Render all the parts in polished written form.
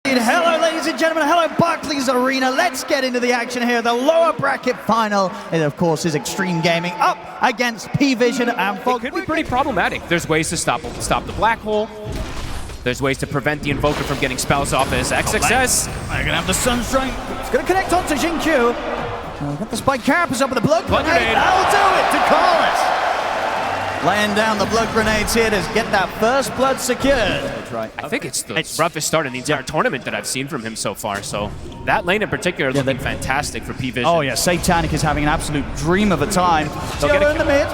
Hello ladies and gentlemen, hello Barclays Arena. Let's get into the action here. The lower bracket final, and of course is Extreme Gaming up against PVISION and It could be pretty problematic. There's ways to stop the black hole. There's ways to prevent the Invoker from getting spells off his XXS. They're gonna have the Sunstrike. It's gonna connect onto Jinkyu. Got the Spike Carapace up with the blood grenade. That'll do it to Carlos. Laying down the blood grenades here to get that first blood secured. That's right. I think it's the roughest start in the entire tournament that I've seen from him so far. So that lane in particular looking fantastic for PVISION. Oh yeah, Satanic is having an absolute dream of a time. They'll get in the mid.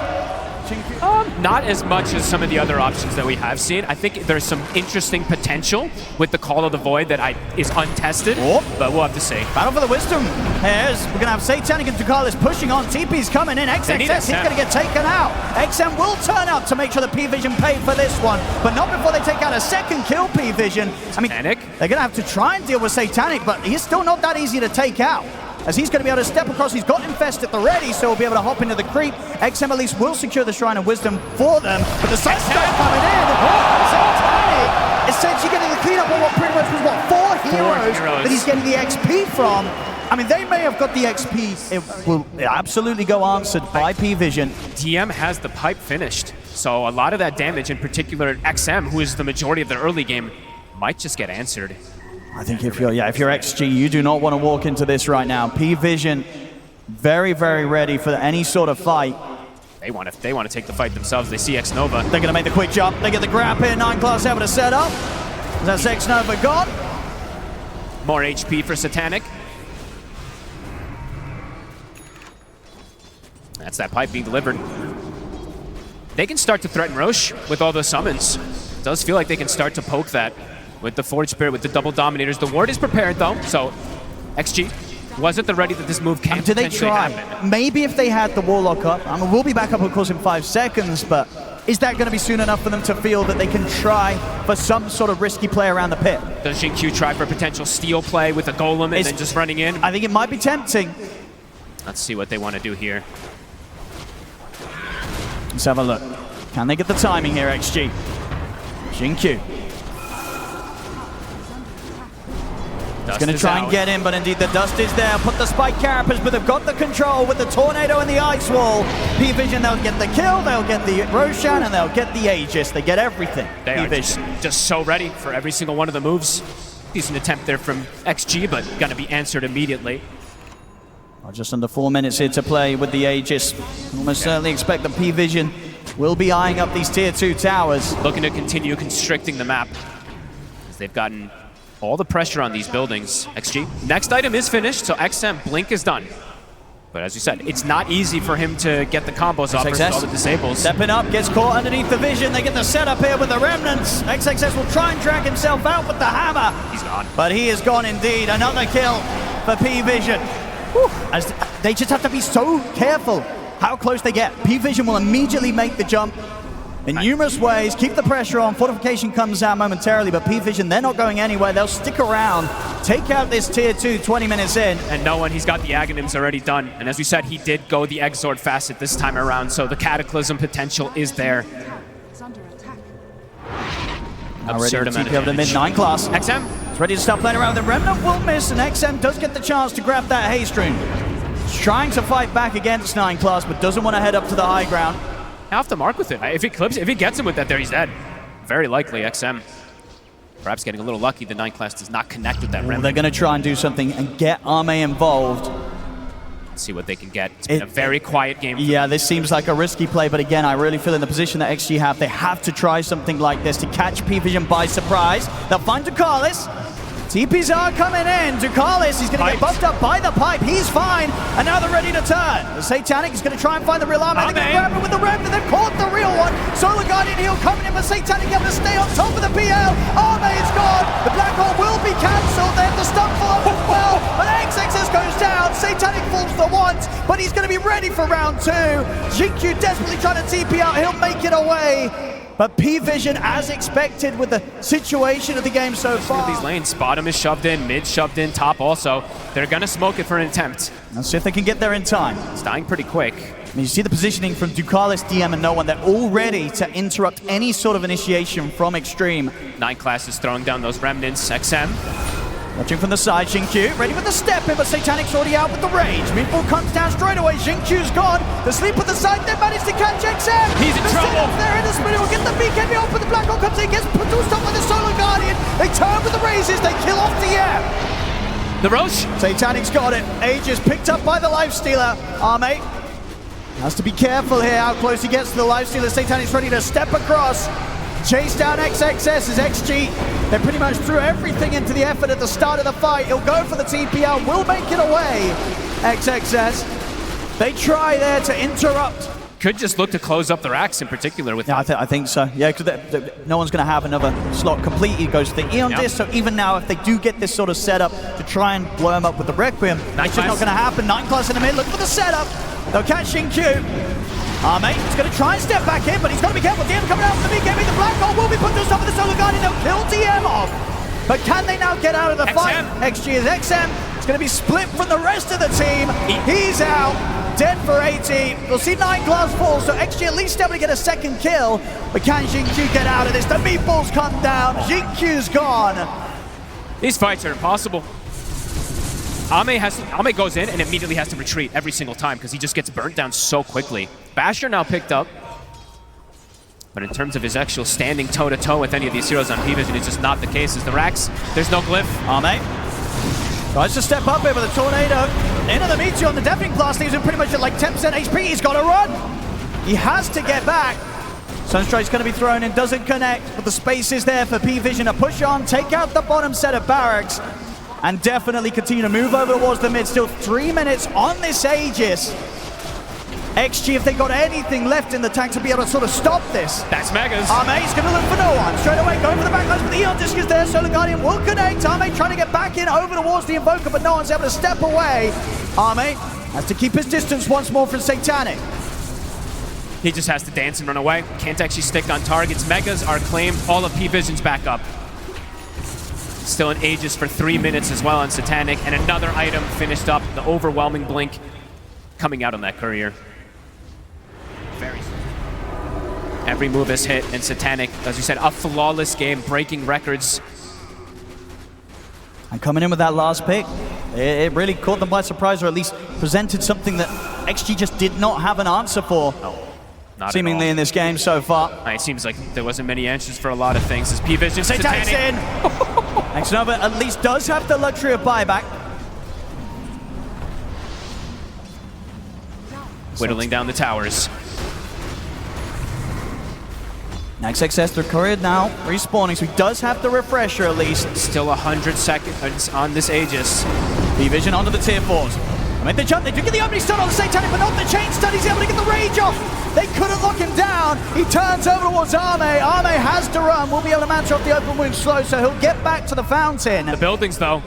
Not as much as some of the other options that we have seen. I think there's some interesting potential with the Call of the Void that is untested, but we'll have to see. Battle for the Wisdom. We're going to have Satanic and Ducalis pushing on. TP's coming in. XXS, he's going to get taken out. XM will turn up to make sure that PVISION paid for this one, but not before they take out a second kill, PVISION. I mean, they're going to have to try and deal with Satanic, but he's still not that easy to take out, as he's going to be able to step across. He's got Infest at the ready, so he'll be able to hop into the creep. XM at least will secure the Shrine of Wisdom for them, but the Sunstrike coming in. Satanic essentially getting the cleanup on what pretty much was, 4 heroes that he's getting the XP from. I mean, they may have got the XP. It will absolutely go answered by PVISION. DM has the pipe finished, so a lot of that damage, in particular XM, who is the majority of the early game, might just get answered. I think if you're XG, you do not want to walk into this right now. PVISION very, very ready for any sort of fight. They want to take the fight themselves. They see X-Nova. They're going to make the quick jump. They get the grab here. 9 class able to set up. That's X-Nova gone. More HP for Satanic. That's that pipe being delivered. They can start to threaten Roche with all those summons. It does feel like they can start to poke that with the Forge Spirit, with the double Dominators. The ward is prepared though, so XG wasn't the ready that this move can potentially happen. Maybe if they had the Warlock up. I mean, we'll be back up, of course, in 5 seconds, but is that going to be soon enough for them to feel that they can try for some sort of risky play around the pit? Does Jinkyu try for a potential steal play with a Golem and then just running in? I think it might be tempting. Let's see what they want to do here. Let's have a look. Can they get the timing here, XG? Jinkyu. He's going to try and get in, but indeed the dust is there. Put the Spike Carapace, but they've got the control with the Tornado and the Ice Wall. PVISION, they'll get the kill, they'll get the Roshan, and they'll get the Aegis. They get everything. They are just so ready for every single one of the moves. Decent attempt there from XG, but going to be answered immediately. Just under 4 minutes here to play with the Aegis. Almost certainly expect that PVISION will be eyeing up these tier 2 towers. Looking to continue constricting the map, as they've gotten all the pressure on these buildings. XG, next item is finished, so XM Blink is done. But as you said, it's not easy for him to get the combos off versus all the disables. Stepping up, gets caught underneath the vision. They get the setup here with the remnants. XXS will try and drag himself out with the hammer. He's gone. But he is gone indeed. Another kill for PVISION. As they just have to be so careful how close they get. PVISION will immediately make the jump in numerous ways, keep the pressure on. Fortification comes out momentarily, but PVISION, they're not going anywhere. They'll stick around, take out this tier 2 20 minutes in. And no one, he's got the Aghanims already done. And as we said, he did go the Exort facet this time around, so the Cataclysm potential is there. Absurd amount of damage. Mid 9 class. XM is ready to start playing around. The Remnant will miss, and XM does get the chance to grab that Haystream. He's trying to fight back against 9 class, but doesn't want to head up to the high ground. Off the mark with it. If he gets him with that there, he's dead. Very likely XM. Perhaps getting a little lucky, the 9 class does not connect with that Remnant. They're going to try and do something and get Arme involved. Let's see what they can get. It's been a very quiet game. Yeah, this seems like a risky play, but again, I really feel in the position that XG have, they have to try something like this to catch PVISION by surprise. They'll find Ducalis. TPs are coming in. Ducalis, he's going to get buffed up by the pipe. He's fine. And now they're ready to turn. The Satanic is going to try and find the real armor. They're going to grab it with the Remnant. They've caught the real one. Solar Guardian heal coming in, but Satanic able to stay on top of the PL. Arme is gone. The Black Hole will be cancelled. They have the stun follow as well. But XXS goes down. Satanic falls for once, but he's going to be ready for round 2. Jinkyu desperately trying to TP out. He'll make it away. But PVISION, as expected with the situation of the game so far. These lanes, bottom is shoved in, mid shoved in, top also. They're going to smoke it for an attempt. Let's see if they can get there in time. It's dying pretty quick. I mean, you see the positioning from Ducalis, DM, and no one. They're all ready to interrupt any sort of initiation from Extreme. 9 classes throwing down those remnants. XM Watching from the side, Xingqiu ready with the step in, but Satanic's already out with the rage. Meatball comes down straight away, Xingqiu's gone. The sleep with the side, they managed to catch XM. He's in trouble. Setup there in the spinner will get the BKB off, but the Black Hole comes in, gets put to a stop by the Solar Guardian. They turn with the raises, they kill off DM. The Roche. Satanic's got it. Aegis picked up by the Lifestealer. Arme has to be careful here how close he gets to the Lifestealer. Satanic's ready to step across. Chase down XXS as XG. They pretty much threw everything into the effort at the start of the fight. He'll go for the TPL, will make it away. XXS. They try there to interrupt. Could just look to close up the racks in particular with Yeah, I think so. Yeah, because no one's going to have another slot completely. It goes to the Eon Disc, so even now, if they do get this sort of setup to try and blow him up with the Requiem, it's just not going to happen. 9 class in the mid, look for the setup. They'll catch Xingqiu. Mate, he's going to try and step back in, but he's got to be careful. DM coming out with the BKB. The Black Hole will be put to the top of the Solar Guardian. They'll kill DM off. But can they now get out of the fight? XG is XM. It's going to be split from the rest of the team. He's out. Dead for 80. We'll see 9 glass fall, so XG at least able to get a second kill. But can Xingqiu get out of this? The meatballs come down. Xingqiu's gone. These fights are impossible. Ame goes in and immediately has to retreat every single time because he just gets burnt down so quickly. Basher now picked up. But in terms of his actual standing toe-to-toe with any of these heroes on PVISION, it's just not the case. As the racks, there's no glyph. Ame tries to step up here with a tornado. Into the Meteor on the Deafening Blast. He's pretty much at like 10% HP. He's got to run. He has to get back. Sunstrike's going to be thrown in, doesn't connect, but the space is there for PVISION to push on, take out the bottom set of barracks, and definitely continue to move over towards the mid. Still 3 minutes on this Aegis. XG, if they got anything left in the tank to be able to sort of stop this. That's Megas. Arme's going to look for no one. Straight away, going for the backlash, but the Eon Disc is there. Solar Guardian will connect. Arme trying to get back in over towards the Invoker, but no one's able to step away. Arme has to keep his distance once more from Satanic. He just has to dance and run away. Can't actually stick on targets. Megas are claimed. All of PVISION's back up. Still an Aegis for 3 minutes as well on Satanic, and another item finished up. The overwhelming blink coming out on that courier. Very soon. Every move is hit, and Satanic, as you said, a flawless game, breaking records. And coming in with that last pick, it really caught them by surprise, or at least presented something that XG just did not have an answer for. No, not seemingly in this game so far. It seems like there wasn't many answers for a lot of things. As PVISION, Satanic's in! Xnova at least does have the luxury of buyback. Whittling down the towers. XXS through courier now, respawning, so he does have the refresher at least. Still 100 seconds on this Aegis. PVISION onto the tier 4s. I mean, they jump, they do get the opening stun on the Satanic, but not the chain stun. He's able to get the rage off. They couldn't lock him down. He turns over towards Arme. Arme has to run. Will be able to match off the open wound slow, so he'll get back to the fountain. The buildings, though.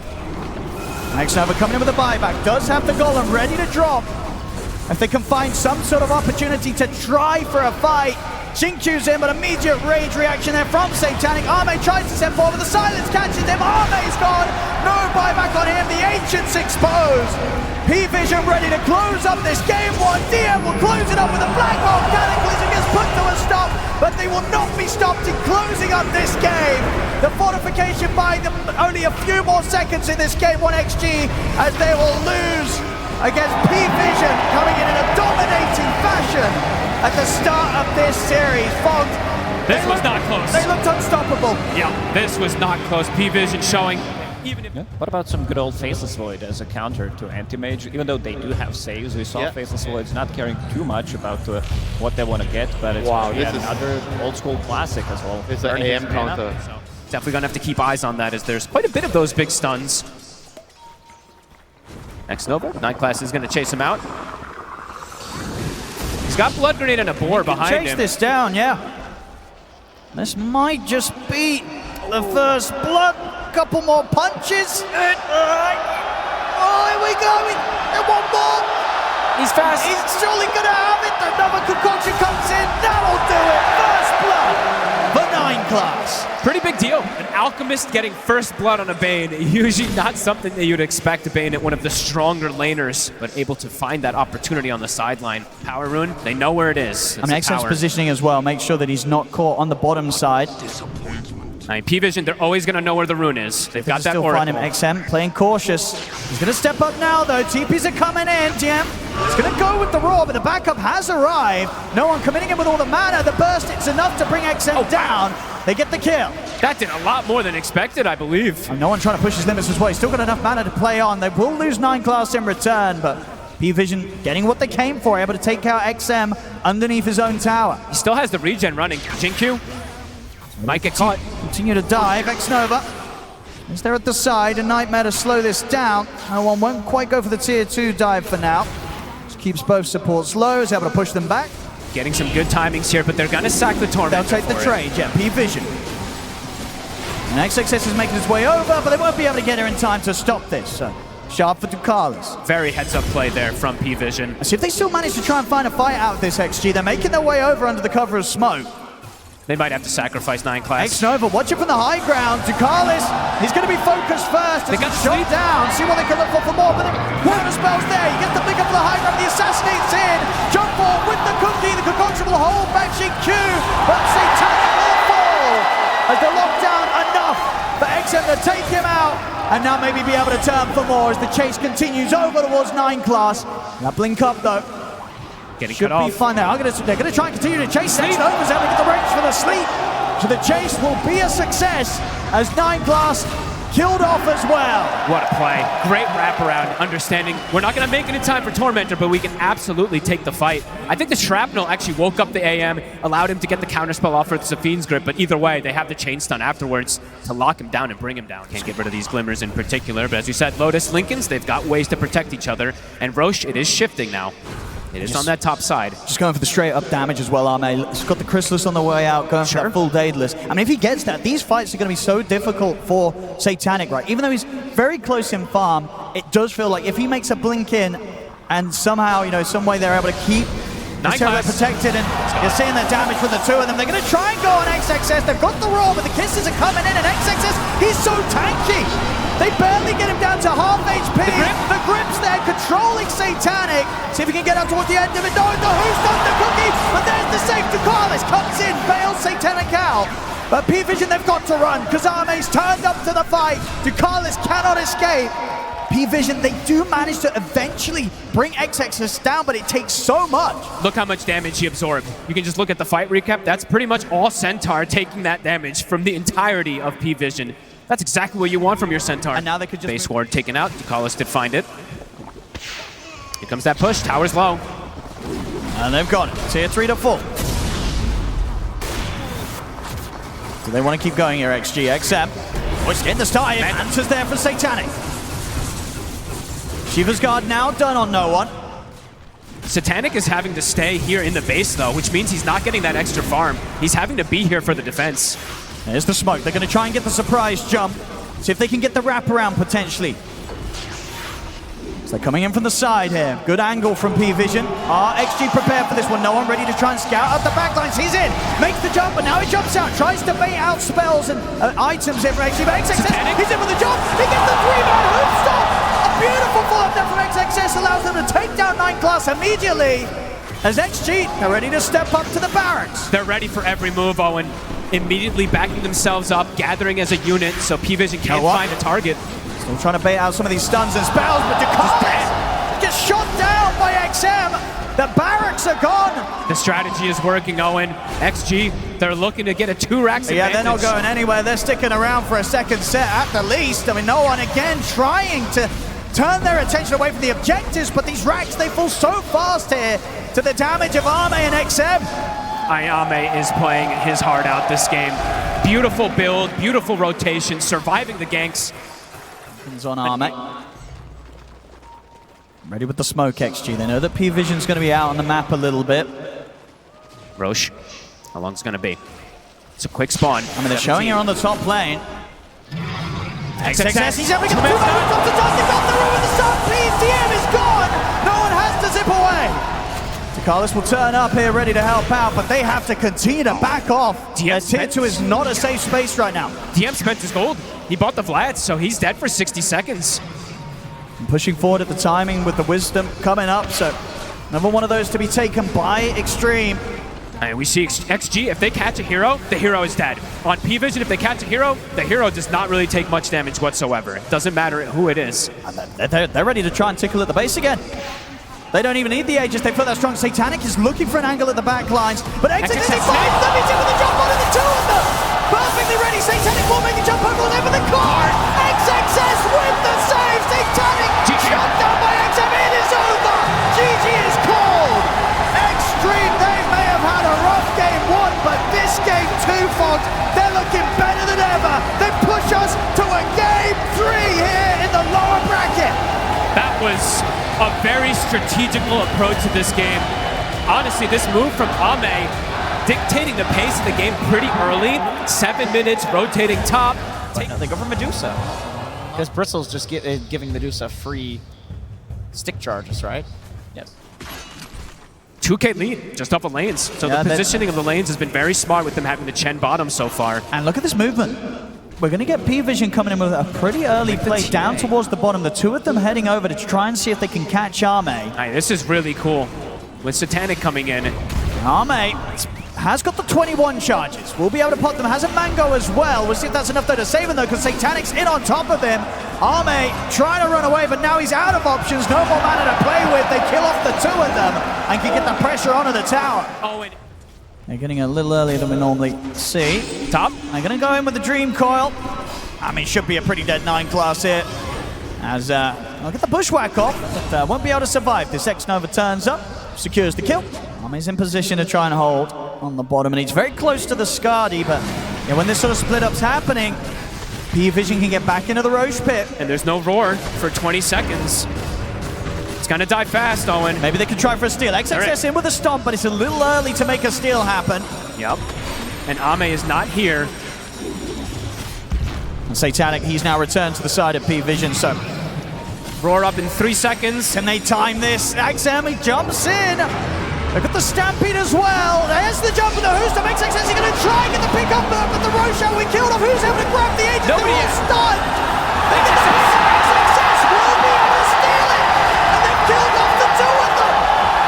Xnova coming in with a buyback. Does have the golem ready to drop. If they can find some sort of opportunity to try for a fight. Xingqiu's in, but immediate rage reaction there from Satanic. Arme tries to step forward, the silence catches him. Arme's gone. No buyback on him. The Ancient's exposed. PVISION ready to close up this game one. DM will close it up with a Black Hole. Cataclysm gets put to a stop, but they will not be stopped in closing up this game. The fortification buying them only a few more seconds in this game one XG, as they will lose against PVISION coming in a dominating fashion at the start of this series. Fogged. This was not close. They looked unstoppable. Yeah, this was not close. PVISION showing. Even if What about some good old Faceless Void as a counter to Anti-Mage? Even though they do have saves, we saw Faceless Void's not caring too much about what they want to get, but it's another old school classic as well. It's an AM counter. so, definitely gonna have to keep eyes on that, as there's quite a bit of those big stuns. Xnova, 9 class is gonna chase him out. He's got Blood Grenade and a boar behind him. Chase this down, yeah. This might just be the first blood. Couple more punches. Oh, here we go. And one more. He's fast. He's surely gonna have it. Another concoction comes in. That'll do it. First blood for 9 class. Pretty big deal. An Alchemist getting first blood on a Bane. Usually not something that you'd expect a Bane at one of the stronger laners, but able to find that opportunity on the sideline. Power Rune, they know where it is. I mean, excellent positioning as well. Make sure that he's not caught on the bottom side. I mean, PVISION, they're always going to know where the rune is. They've got that still oracle. find him. XM playing cautious. He's going to step up now, though. TPs are coming in. DM is going to go with the Raw, but the backup has arrived. No one committing in with all the mana. The burst, it's enough to bring XM down. They get the kill. That did a lot more than expected, I believe. And no one trying to push his limits as well. He's still got enough mana to play on. They will lose 9 class in return, but PVISION getting what they came for, able to take out XM underneath his own tower. He still has the regen running. Jinkyu might get caught. Continue to dive. X-Nova is there at the side. A Nightmare to slow this down. No one won't quite go for the tier 2 dive for now. Just keeps both supports low, is able to push them back. Getting some good timings here, but they're going to sack the Tormentor. They'll take the trade, yeah, PVISION. And XXS is making his way over, but they won't be able to get here in time to stop this. So, sharp for Ducalis. Very heads-up play there from PVISION. See if they still manage to try and find a fight out of this XG. They're making their way over under the cover of smoke. They might have to sacrifice 9 class. X-Nova, watch it from the high ground. Ducalis, he's going to be focused first. They got shot down. See what they can look for more. But the spell's there. He gets the pick up for the high ground. The assassinate's in. Jump ball with the cookie. The concoction will hold back Q. But Satanic will fall as they're locked down enough for XM to take him out. And now maybe be able to turn for more as the chase continues over towards 9 class. Now blink up though. Getting Should cut be off. fun now. They're going to try and continue to chase. X-Nova's able to get the range for the sleep. So the chase will be a success as 9 class killed off as well. What a play. Great wraparound, understanding we're not going to make it in time for Tormentor, but we can absolutely take the fight. I think the Shrapnel actually woke up the AM, allowed him to get the counterspell off with Safine's Grip, but either way, they have the chain stun afterwards to lock him down and bring him down. Can't get rid of these Glimmers in particular, but as you said, Lotus, Lincolns, they've got ways to protect each other, and Roche, it is shifting now. It is on that top side. Just going for the straight up damage as well, Arme. He's got the Chrysalis on the way out, going for that full Daedalus. I mean, if he gets that, these fights are going to be so difficult for Satanic, right? Even though he's very close in farm, it does feel like if he makes a blink in and somehow, you know, some way they're able to keep the Terror protected, and you're seeing the damage from the two of them. They're going to try and go on XXS. They've got the roll, but the kisses are coming in, and XXS, he's so tanky. They barely get him down to half HP. The grip's there, controlling Satanic. See if he can get up towards the end of it. No, the who's done the cookie, but there's the save. Ducalis comes in, bails Satanic out. But PVISION, they've got to run, because Arme's turned up to the fight. Ducalis cannot escape. PVISION, they do manage to eventually bring XXS down, but it takes so much. Look how much damage he absorbed. You can just look at the fight recap. That's pretty much all Centaur taking that damage from the entirety of PVISION. That's exactly what you want from your Centaur. And now they could just... Base ward taken out. Ducalis did find it. Here comes that push. Tower's low. And they've got it. Tier 3 to 4. Do they want to keep going here, XG? XM. What's getting the start? Answers there for Satanic. Shiva's Guard now done on no one. Satanic is having to stay here in the base, though, which means he's not getting that extra farm. He's having to be here for the defense. There's the smoke. They're going to try and get the surprise jump. See if they can get the wraparound, potentially. So they're coming in from the side here. Good angle from PVISION. XG prepared for this one. No one ready to try and scout up the backlines. He's in. Makes the jump, but now he jumps out. Tries to bait out spells and items here for XG. But XXS, he's in with the jump. He gets the 3-man hoop stop. A beautiful follow-up there from XXS allows them to take down 9 class immediately. As XG, they're ready to step up to the barracks. They're ready for every move, Owen. Immediately backing themselves up, gathering as a unit, so PVISION can't find a target. Still trying to bait out some of these stuns and spells, but Ducalis gets shot down by XM. The barracks are gone. The strategy is working, Owen. XG, they're looking to get a 2-racks advantage. Yeah, they're not going anywhere. They're sticking around for a second set at the least. I mean, no one again trying to turn their attention away from the objectives, but these racks, they fall so fast here to the damage of Arme and XM. Ayame is playing his heart out this game. Beautiful build, beautiful rotation, surviving the ganks. He's on Arme. Ready with the smoke, XG. They know that PVISION's going to be out on the map a little bit. Roche, how long is it going to be? It's a quick spawn. I mean, they're showing her on the top lane. XXS, he's having a Tremendous top to top. They got the room in the sun, please. DM is gone. No one has to zip away. Ducalis will turn up here ready to help out, but they have to continue to back off. Tier 2 is not a safe space right now. DM spent his gold. He bought the Vlad, so he's dead for 60 seconds. And pushing forward at the timing with the wisdom coming up, so another one of those to be taken by XTREME. And we see XG, if they catch a hero, the hero is dead. On PVISION, if they catch a hero, the hero does not really take much damage whatsoever. It doesn't matter who it is. They're ready to try and tickle at the base again. They don't even need the Aegis, they feel that strong. Satanic is looking for an angle at the back lines, but XXS finds them, he's in with the jump on the two of them! Perfectly ready, Satanic will make a jump over them for the card! XXS with the save, Satanic shot down by XM, it is over! GG is called! Extreme, they may have had a rough game one, but this game two, Fox, they're looking better than ever! They push us to a game 3 here in the lower bracket! That was a very strategical approach to this game. Honestly, this move from Ame, dictating the pace of the game pretty early. 7 minutes, rotating top. They go for Medusa. Because Bristle's just giving Medusa free stick charges, right? Yes. 2K lead, just off of lanes. So the positioning of the lanes has been very smart with them having the Chen bottom so far. And look at this movement. We're going to get PVISION coming in with a pretty early play down towards the bottom. The two of them heading over to try and see if they can catch Ame. Right, this is really cool with Satanic coming in. Ame has got the 21 charges. We'll be able to pop them. Has a Mango as well. We'll see if that's enough though to save him though, because Satanic's in on top of him. Ame trying to run away, but now he's out of options. No more mana to play with. They kill off the two of them and can get the pressure onto the tower. Oh, and they're getting a little earlier than we normally see. Top. They're going to go in with the Dream Coil. I mean, should be a pretty dead 9 class here. As I'll get the Bushwhack off, but won't be able to survive. This X-Nova turns up, secures the kill. Ame's in position to try and hold on the bottom, and he's very close to the Skadi, but yeah, when this sort of split-up's happening, PVISION can get back into the Roche pit. And there's no roar for 20 seconds. It's gonna die fast, Owen. Maybe they can try for a steal. XXS in with a stomp, but it's a little early to make a steal happen. Yep. And Ame is not here. And Satanic, he's now returned to the side of PVISION, so roar up in 3 seconds. Can they time this? XM, he jumps in. Look at the Stampede as well. There's the jump of the Who's to make XXS. He's going to try and get the pick up there, but the Roshan we killed off. Who's able to grab the agent? They're all stunned. XXS will be able to steal it. And they've killed off the two of them.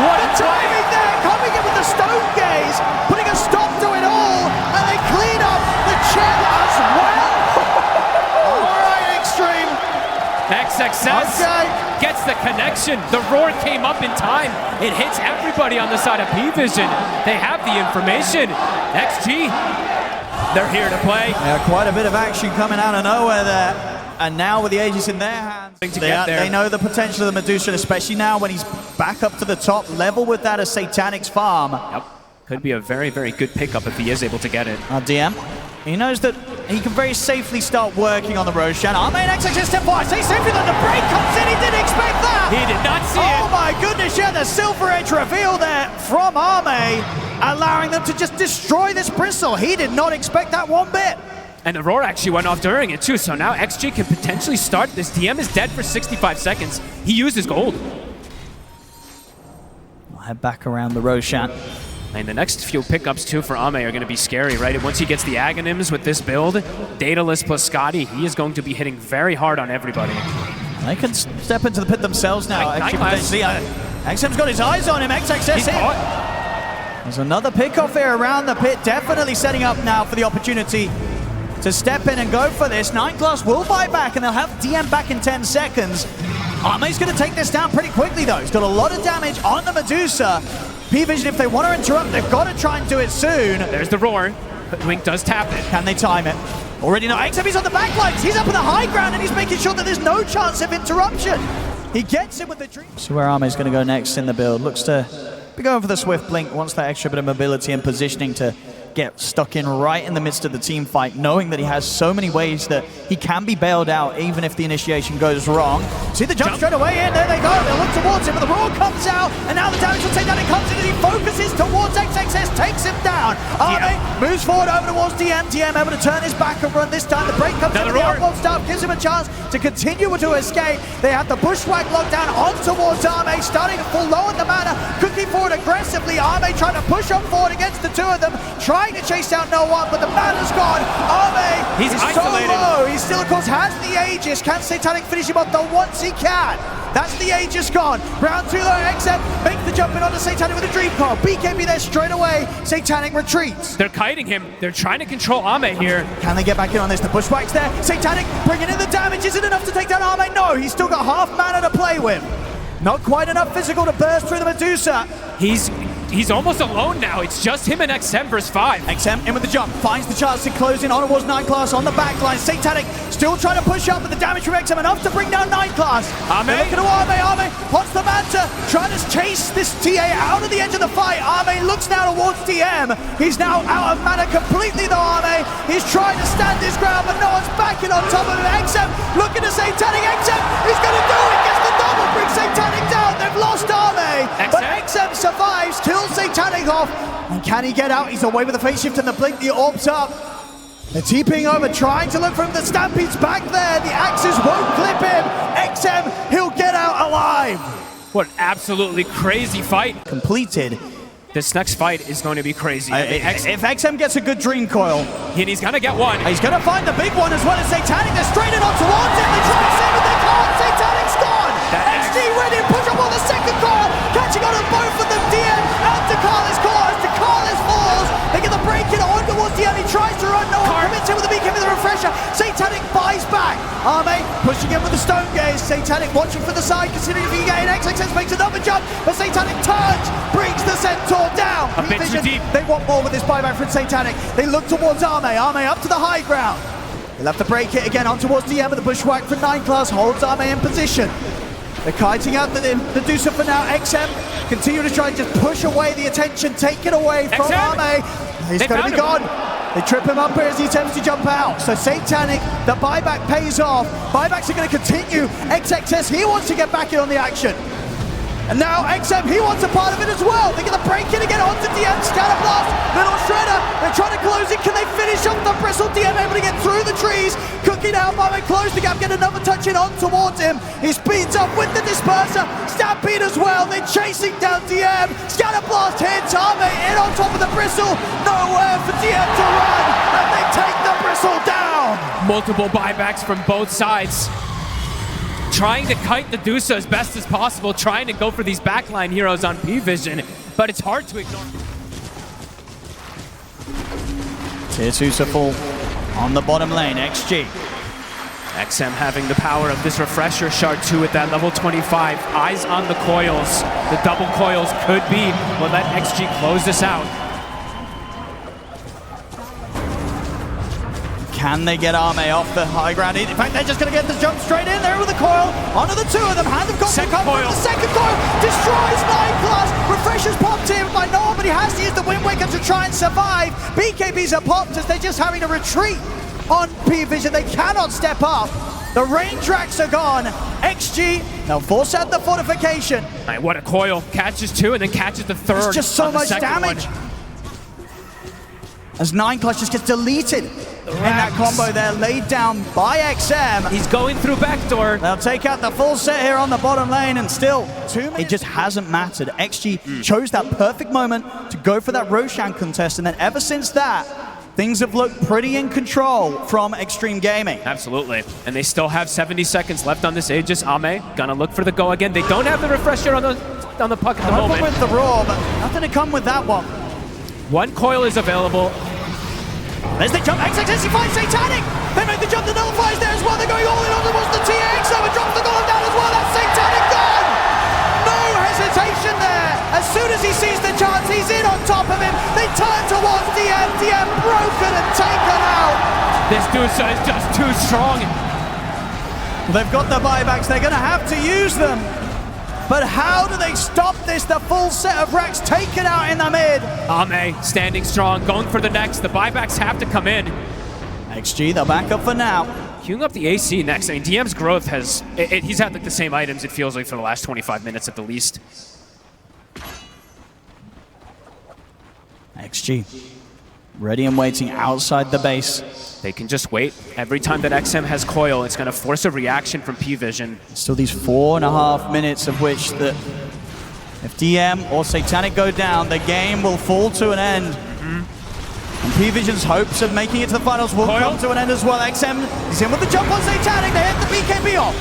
What the timing there, coming in with the Stone Gaze, putting a stop to it all, and they clean up the Chen as well. All right, Extreme. XXS gets the connection. The roar came up in time. It hits everybody on the side of PVISION. They have the information. XG, they're here to play. Yeah, quite a bit of action coming out of nowhere there. And now with the Aegis in their hands, they know the potential of the Medusa, especially now when he's back up to the top level with that as Satanic's farm. Yep. Could be a very, very good pickup if he is able to get it. DM, he knows that he can very safely start working on the Roshan. Ame and XXS step forward. Say safely that the break comes in. He didn't expect that. He did not see it. Oh my goodness, yeah, the Silver Edge reveal there from Ame, allowing them to just destroy this Bristle. He did not expect that one bit. And the roar actually went off during it too, so now XG can potentially start. This DM is dead for 65 seconds. He used his gold. I'll head back around the Roshan. And the next few pickups too for Ame are going to be scary, right? Once he gets the Aghanims with this build, Daedalus plus Skadi, he is going to be hitting very hard on everybody. They can step into the pit themselves now. XM's got his eyes on him. XXS in. There's another pickoff here around the pit, definitely setting up now for the opportunity to step in and go for this. 9 Class will buy back, and they'll have DM back in 10 seconds. Ame's going to take this down pretty quickly, though. He's got a lot of damage on the Medusa. PVISION, if they want to interrupt, they've got to try and do it soon. There's the roar, but Wink does tap it. Can they time it? Already know. XM, he's on the back lines. He's up in the high ground, and he's making sure that there's no chance of interruption. He gets it with the dream. So where Ame's going to go next in the build. Looks to be going for the Swift Blink. Wants that extra bit of mobility and positioning to get stuck in right in the midst of the team fight, knowing that he has so many ways that he can be bailed out even if the initiation goes wrong. See the jump straight away in, there they go, they'll look towards him, but the roar comes out, and now the damage will take down, it comes in as he focuses towards XXS, takes him down. Ame moves forward over towards DM able to turn his back and run this time. The break comes in, the outboard stuff gives him a chance to continue to escape. They have the Bushwhack locked down on towards Ame, starting to fall low in the mana, cooking forward aggressively. Ame trying to push on forward against the two of them, trying to chase down no one, but the mana's gone. Ame is so low, he's still, of course, has the Aegis. Can Satanic finish him off though once he can? That's the Aegis gone. Round 2 though, XM makes the jump in onto Satanic with a Dream Coil. BKB there straight away. Satanic retreats. They're kiting him. They're trying to control Ame here. Can they get back in on this? The Bushwhack's there. Satanic bringing in the damage. Is it enough to take down Ame? No, he's still got half mana to play with. Not quite enough physical to burst through the Medusa. He's almost alone now. It's just him and XM versus 5. XM in with the jump, finds the chance to close in on towards 9 class on the backline. Satanic still trying to push up, but the damage from XM enough to bring down 9 class. Ame. Look at Ame wants the Manta, trying to chase this TA out of the edge of the fight. Ame looks now towards DM. He's now out of mana completely though, Ame. He's trying to stand his ground, but no one's backing on top of him. XM looking to Satanic. XM is going to do it, gets the double, brings Satanic down. They've lost Ame, but XM survives, kills Satanic off, and can he get out? He's away with the phase shift and the blink, the orbs up. They're TPing over, trying to look for him. The Stampede's back there. The axes won't clip him. XM, he'll get out alive. What an absolutely crazy fight. Completed. This next fight is going to be crazy. If XM gets a good Dream Coil, and he's going to get one. He's going to find the big one as well as Satanic. They're straight on towards him. They try to save it, they can't. Satanic's gone. XG ready to push up on the second coil. Catching on to both of them. DM out to Carlos. Carlos falls. They get the break in on towards DM. He tries to run. No one commits him with the beacon with the refresher. Satanic buys back. Ame pushing in with the Stone Gaze. Satanic watching for the side, considering if he can get in. XXS makes another jump, but Satanic turns, brings the Centaur down. A bit too deep. They want more with this buyback from Satanic. They look towards Ame. Ame up to the high ground. He'll have to break it again on towards DM, with the Bushwhack for 9 class holds Ame in position. They're kiting out the Medusa for now. XM continue to try and just push away the attention, take it away from Ame. He's going to be gone. They trip him up here as he attempts to jump out. So Satanic, the buyback pays off. Buybacks are going to continue. XXS, he wants to get back in on the action. And now XM, he wants a part of it as well. They're going to break in again onto DM. Scatterblast, little shredder. They're trying to close it. Can they finish off the bristle? DM able to get through the trees. Cooking out, Ame close the gap, get another touch in on towards him. He speeds up with the disperser. Stampede as well. They're chasing down DM. Scatterblast hits Ame in on top of the bristle. Nowhere for DM to run. And they take the bristle down. Multiple buybacks from both sides. Trying to kite the Dusa as best as possible, trying to go for these backline heroes on PVISION, but it's hard to ignore. Tearsusa full on the bottom lane, XG. XM having the power of this refresher shard 2 at that level 25. Eyes on the coils. The double coils could be what let XG close this out. Can they get Ame off the high ground? In fact, they're just going to get the jump straight in there with the coil. Onto the 2 of them. Hand of God second coil. The second coil destroys 9 class. Refreshers popped in by no one, but he has to use the Wind Waker to try and survive. BKBs are popped as they're just having to retreat on PVISION. They cannot step up. The range racks are gone. XG, they'll force out the fortification. Right, what a coil. Catches 2 and then catches the 3rd. It's just so much damage. As 9 class just gets deleted in that combo there, laid down by XM. He's going through backdoor. They'll take out the full set here on the bottom lane, and still, 2 minutes. It just hasn't mattered. XG chose that perfect moment to go for that Roshan contest, and then ever since that, things have looked pretty in control from Extreme Gaming. Absolutely. And they still have 70 seconds left on this Aegis. Ame gonna look for the go again. They don't have the refresher on the puck at the moment. With the Raw, but nothing to come with that one. 1 coil is available. There's the jump. XXS, he finds Satanic. They make the jump. The nullifies there as well. They're going all in on towards the TX. So it drops the golem down as well. That's Satanic gone. No hesitation there. As soon as he sees the chance, he's in on top of him. They turn towards DM. DM broken and taken out. This Dusa is just too strong. They've got the buybacks. They're going to have to use them. But how do they stop this? The full set of racks taken out in the mid. Ame standing strong, going for the next. The buybacks have to come in. XG, they'll back up for now. Queuing up the AC next. I mean, DM's growth has... he's had like the same items, it feels like, for the last 25 minutes at the least. XG, ready and waiting outside the base. They can just wait. Every time that XM has coil, it's going to force a reaction from PVISION. Still these 4.5 minutes of which if DM or Satanic go down, the game will fall to an end. And PVISION's hopes of making it to the finals will Coil. come to an end as well. XM, he's in with the jump on Satanic. They hit the BKB off.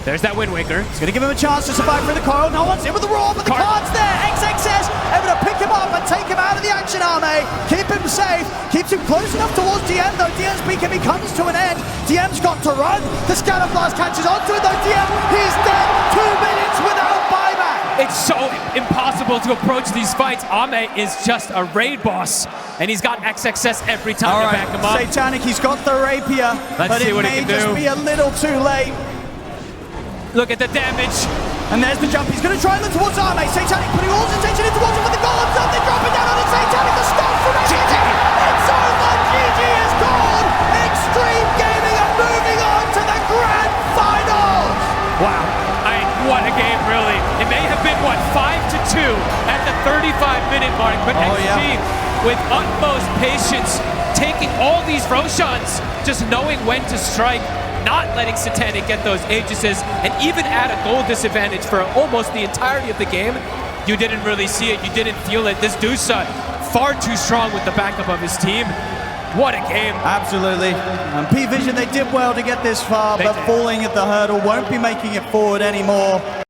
There's that Wind Waker. It's going to give him a chance to survive through the coil. No one's in with the roar, but the card's there. XXS able to pick him up and take him out of the action, Arme. Keep him safe. Keeps him close enough towards DM, though. DM's BKB comes to an end. DM's got to run. The Scatter Blast catches onto it, though. DM, he's dead. 2 minutes without buyback. It's so impossible to approach these fights. Ame is just a raid boss, and he's got XXS every time to back him up. Satanic, he's got the rapier, but it may just be a little too late. Look at the damage. And there's the jump. He's going to try and look towards Arme. Satanic putting all his attention into towards him with the golems up. They're dropping down on it. Satanic, the stop from XTREME. It's over. GG is gone. Extreme Gaming are moving on to the grand finals. Wow. What a game, really. It may have been, what, 5-2 at the 35-minute mark, but XG, with utmost patience, taking all these Roshans, just knowing when to strike, not letting Satanic get those Aegises, and even at a goal disadvantage for almost the entirety of the game, you didn't really see it, you didn't feel it. This Dusa, far too strong with the backup of his team. What a game. Absolutely. And PVISION, they did well to get this far, but falling at the hurdle won't be making it forward anymore.